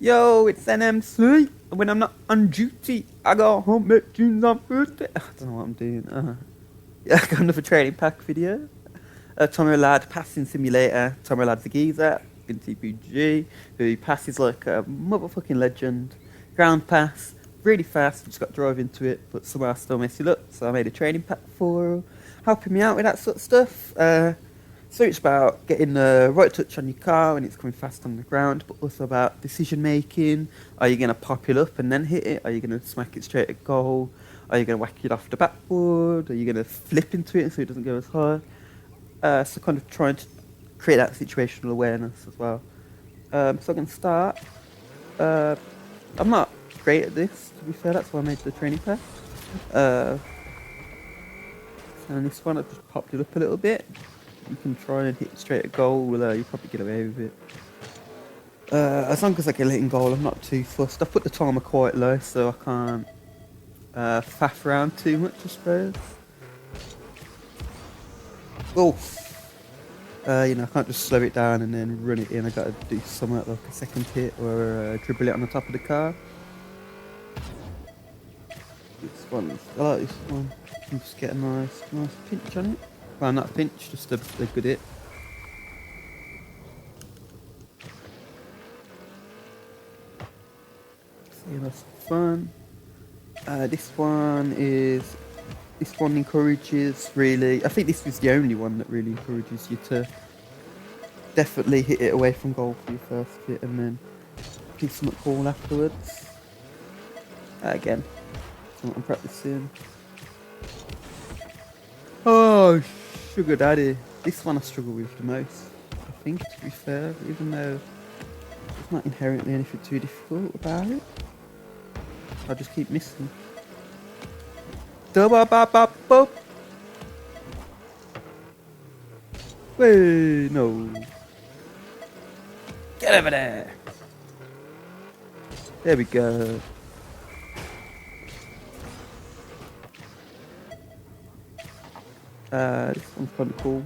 Yo, it's Enemcy, and when I'm not on duty, I go home, make tunes on Thursday. I don't know what I'm doing. Yeah, I got another training pack video. Tomolad passing simulator. Tomolad's a geezer in TPG who passes like a motherfucking legend. Ground pass, really fast. Just got to drive into it, but somehow I still mess it up. So I made a training pack for her, helping me out with that sort of stuff. So it's about getting the right touch on your car when it's coming fast on the ground, but also about decision making. Are you going to pop it up and then hit it? Are you going to smack it straight at goal? Are you going to whack it off the backboard? Are you going to flip into it so it doesn't go as high? So kind of trying to create that situational awareness as well. So I'm going to start. I'm not great at this, to be fair. That's why I made the training pack. And this one, I've just popped it up a little bit. You can try and hit it straight at goal. You'll probably get away with it. As long as I get it in goal, I'm not too fussed. I've put the timer quite low, so I can't faff around too much, I suppose. Oh, I can't just slow it down and then run it in. I got to do something like a second hit or dribble it on the top of the car. This one, I like this one. You can just get a nice pinch on it. Well, not a pinch, just a good hit. See, that's fun. This one encourages, really, I think this is the only one that really encourages you to definitely hit it away from goal for your first hit and then give some ball afterwards. Again, that's what I'm practicing. Oh, sugar daddy. This one I struggle with the most, I think, to be fair, even though there's not inherently anything too difficult about it. I just keep missing. Da-ba-ba-ba-ba. Wait, no. Get over there. There we go. This one's kind of cool.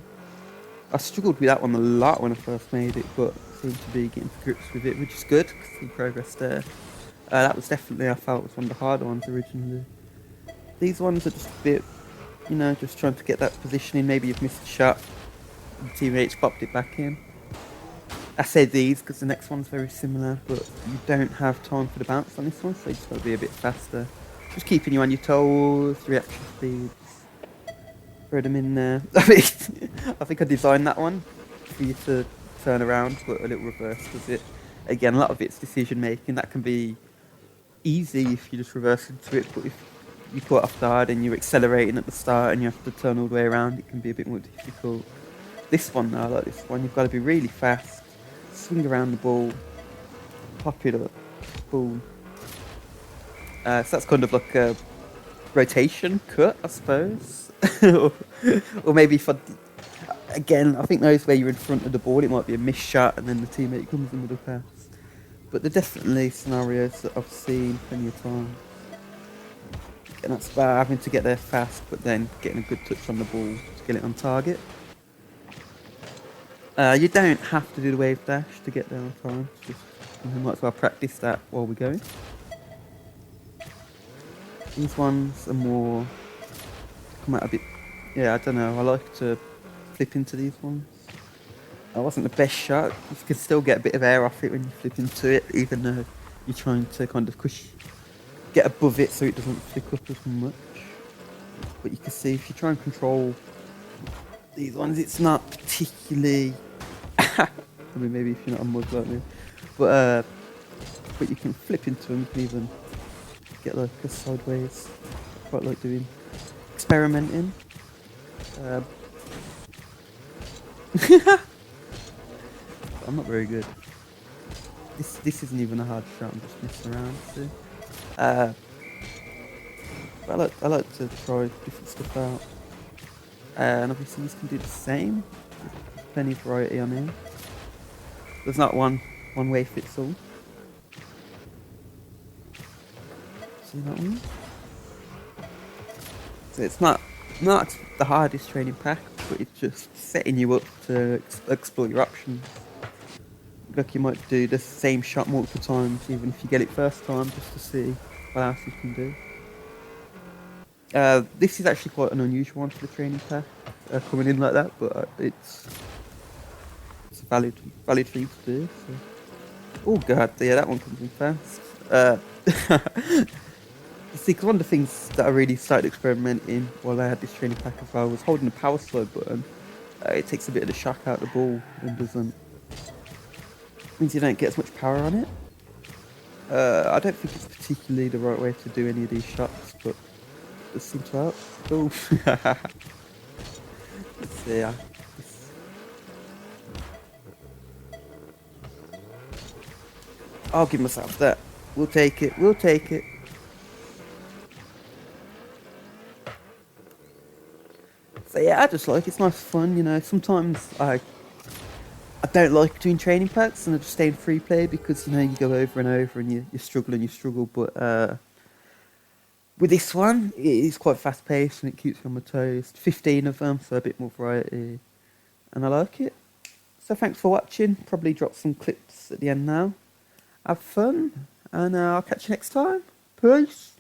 I struggled with that one a lot when I first made it, but seem to be getting to grips with it, which is good. See progress there. That was definitely, I felt, was one of the harder ones originally. These ones are just a bit, just trying to get that positioning. Maybe you've missed a shot, your teammates popped it back in. I say these because the next one's very similar, but you don't have time for the bounce on this one, so you just got to be a bit faster. Just keeping you on your toes, reaction speeds. Throw them in there. I think I designed that one for you to turn around, but a little reverse does it. Again, a lot of it's decision making. That can be easy if you just reverse into it, but if you put off guard and you're accelerating at the start and you have to turn all the way around, it can be a bit more difficult. This one, though, I like this one. You've got to be really fast. Swing around the ball, pop it up, boom. So that's kind of like a rotation cut, I suppose. or maybe if again, I think those where you're in front of the ball, it might be a missed shot and then the teammate comes in with a pass. But they're definitely scenarios that I've seen plenty of times. And that's about having to get there fast, but then getting a good touch on the ball to get it on target. You don't have to do the wave dash to get there on time. Just, you might as well practice that while we're going. These ones are more come out a bit. Yeah, I don't know. I like to flip into these ones. That wasn't the best shot. You can still get a bit of air off it when you flip into it, even though you're trying to kind of get above it so it doesn't flick up as much. But you can see if you try and control these ones, it's not particularly. I mean, maybe if you're not a mud like me, but you can flip into them. You can even get like a sideways. I quite like doing experimenting. I'm not very good. This isn't even a hard shot. I'm just messing around. See? But I like to try different stuff out. And obviously you can do the same. There's plenty of variety on here. There's not one way fits all. See that one? So it's not the hardest training pack, but it's just setting you up to explore your options. Like you might do the same shot multiple times, even if you get it first time, just to see what else you can do. This is actually quite an unusual one for the training pack, coming in like that, but it's a valid thing to do. So. Oh god, yeah, that one comes in fast. See, because one of the things that I really started experimenting while I had this training pack as well was holding the power slide button. It takes a bit of the shock out of the ball and doesn't means you don't get as much power on it. I don't think it's particularly the right way to do any of these shots, but it seems to help. Oh, let's see. I'll give myself that. We'll take it. We'll take it. So yeah, I just like it's nice fun. You know, sometimes I don't like doing training packs and I just stay in free play because you know you go over and over and you struggle and you struggle. But with this one, it is quite fast paced and it keeps you on my toes. 15 of them, so a bit more variety, and I like it. So thanks for watching. Probably drop some clips at the end now. Have fun, and I'll catch you next time. Peace.